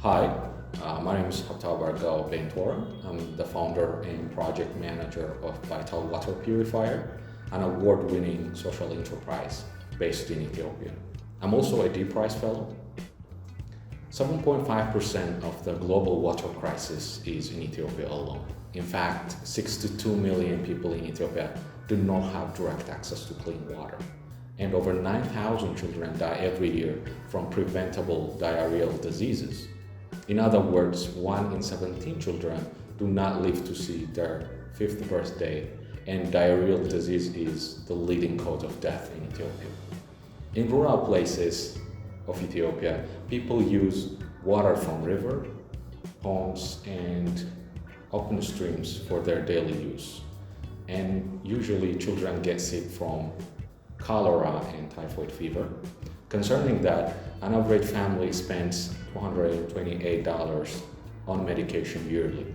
Hi, my name is Bargal Bentora. I'm the founder and project manager of Vital Water Purifier, an award-winning social enterprise based in Ethiopia. I'm also a D Prize Fellow. 7.5% of the global water crisis is in Ethiopia alone. In fact, 62 million people in Ethiopia do not have direct access to clean water. And over 9,000 children die every year from preventable diarrheal diseases. In other words, 1 in 17 children do not live to see their 5th birthday, and diarrheal disease is the leading cause of death in Ethiopia. In rural places of Ethiopia, people use water from river, ponds, and open streams for their daily use. And usually children get sick from cholera and typhoid fever. Concerning that, an average family spends $228 on medication yearly.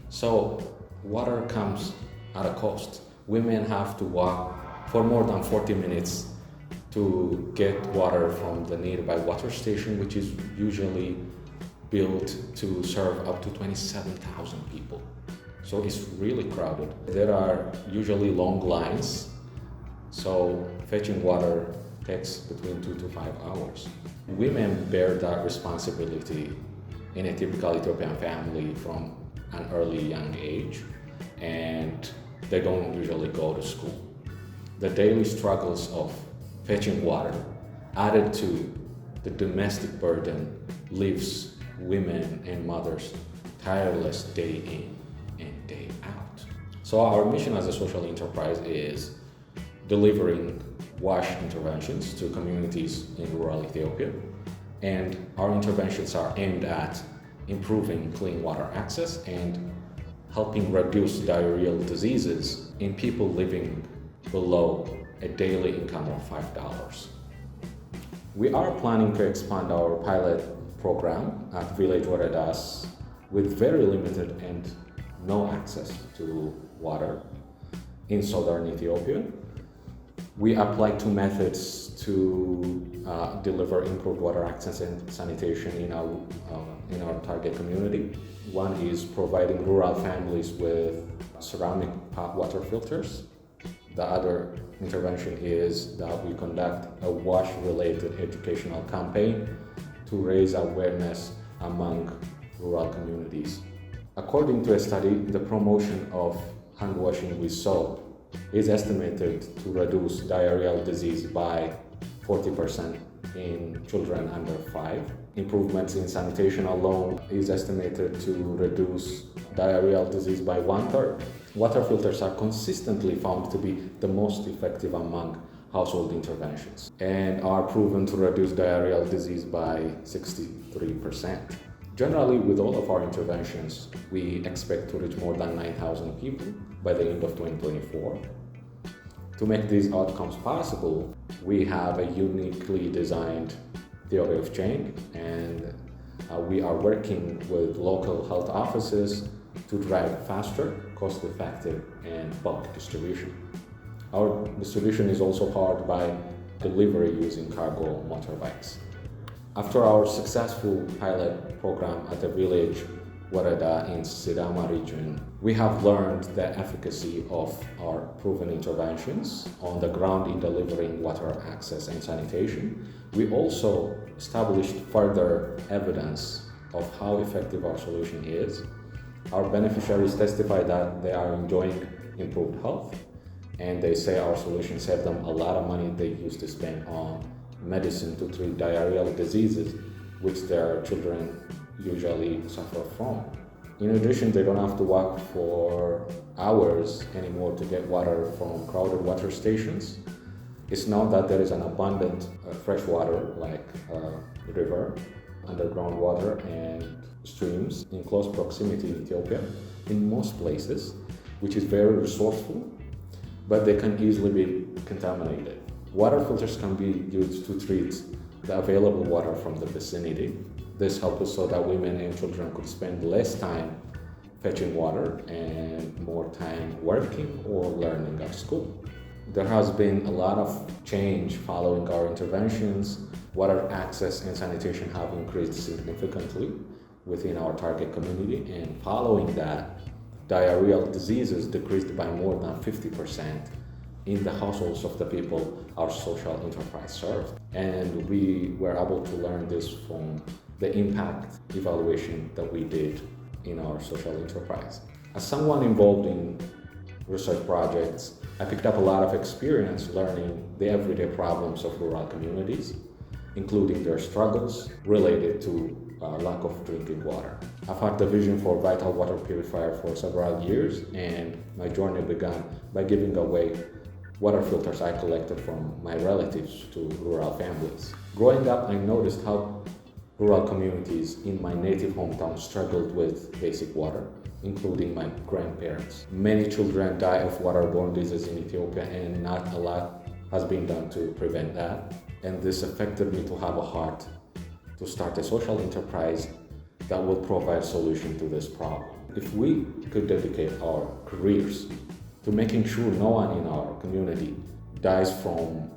So water comes at a cost. Women have to walk for more than 40 minutes to get water from the nearby water station, which is usually built to serve up to 27,000 people. So it's really crowded. There are usually long lines, so fetching water takes between 2 to 5 hours. Women bear that responsibility in a typical Ethiopian family from an early young age, and they don't usually go to school. The daily struggles of fetching water, added to the domestic burden, leaves women and mothers tireless day in and day out. So our mission as a social enterprise is delivering wash interventions to communities in rural Ethiopia, and our interventions are aimed at improving clean water access and helping reduce diarrheal diseases in people living below a daily income of $5. We are planning to expand our pilot program at village waredas with very limited and no access to water in southern Ethiopia. We apply 2 methods to deliver improved water access and sanitation in our target community. One is providing rural families with ceramic pot water filters. The other intervention is that we conduct a wash-related educational campaign to raise awareness among rural communities. According to a study, the promotion of hand washing with soap is estimated to reduce diarrheal disease by 40% in children under 5. Improvements in sanitation alone is estimated to reduce diarrheal disease by 1/3. Water filters are consistently found to be the most effective among household interventions and are proven to reduce diarrheal disease by 63%. Generally, with all of our interventions, we expect to reach more than 9,000 people by the end of 2024. To make these outcomes possible, we have a uniquely designed theory of change, and we are working with local health offices to drive faster, cost-effective, and bulk distribution. Our distribution is also powered by delivery using cargo motorbikes. After our successful pilot program at the village Warada in Sidama region, we have learned the efficacy of our proven interventions on the ground in delivering water access and sanitation. We also established further evidence of how effective our solution is. Our beneficiaries testify that they are enjoying improved health, and they say our solution saved them a lot of money they used to spend on medicine to treat diarrheal diseases, which their children usually suffer from. In addition, they don't have to walk for hours anymore to get water from crowded water stations. It's known that there is an abundant fresh water like river, underground water, and streams in close proximity in Ethiopia in most places, which is very resourceful, but they can easily be contaminated. Water filters can be used to treat the available water from the vicinity. This helps us so that women and children could spend less time fetching water and more time working or learning at school. There has been a lot of change following our interventions. Water access and sanitation have increased significantly within our target community, and following that, diarrheal diseases decreased by more than 50% in the households of the people our social enterprise served. And we were able to learn this from the impact evaluation that we did in our social enterprise. As someone involved in research projects, I picked up a lot of experience learning the everyday problems of rural communities, including their struggles related to lack of drinking water. I've had the vision for Vital Water Purifier for several years, and my journey began by giving away water filters I collected from my relatives to rural families. Growing up, I noticed how rural communities in my native hometown struggled with basic water, including my grandparents. Many children die of waterborne diseases in Ethiopia, and not a lot has been done to prevent that. And this affected me to have a heart to start a social enterprise that will provide solution to this problem. If we could dedicate our careers to making sure no one in our community dies from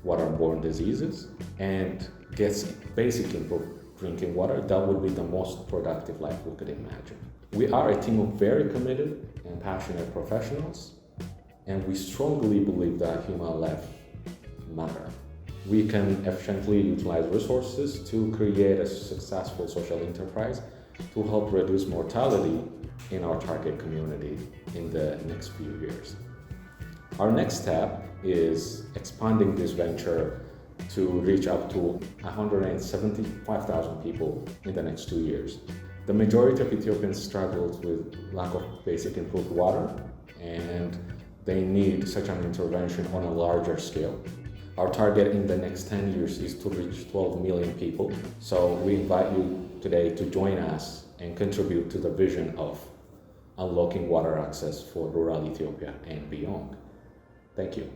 waterborne diseases and gets basic improved drinking water, that would be the most productive life we could imagine. We are a team of very committed and passionate professionals, and we strongly believe that human life matters. We can efficiently utilize resources to create a successful social enterprise to help reduce mortality in our target community in the next few years. Our next step is expanding this venture to reach up to 175,000 people in the next 2 years. The majority of Ethiopians struggle with lack of basic improved water, and they need such an intervention on a larger scale. Our target in the next 10 years is to reach 12 million people. So we invite you today to join us and contribute to the vision of unlocking water access for rural Ethiopia and beyond. Thank you.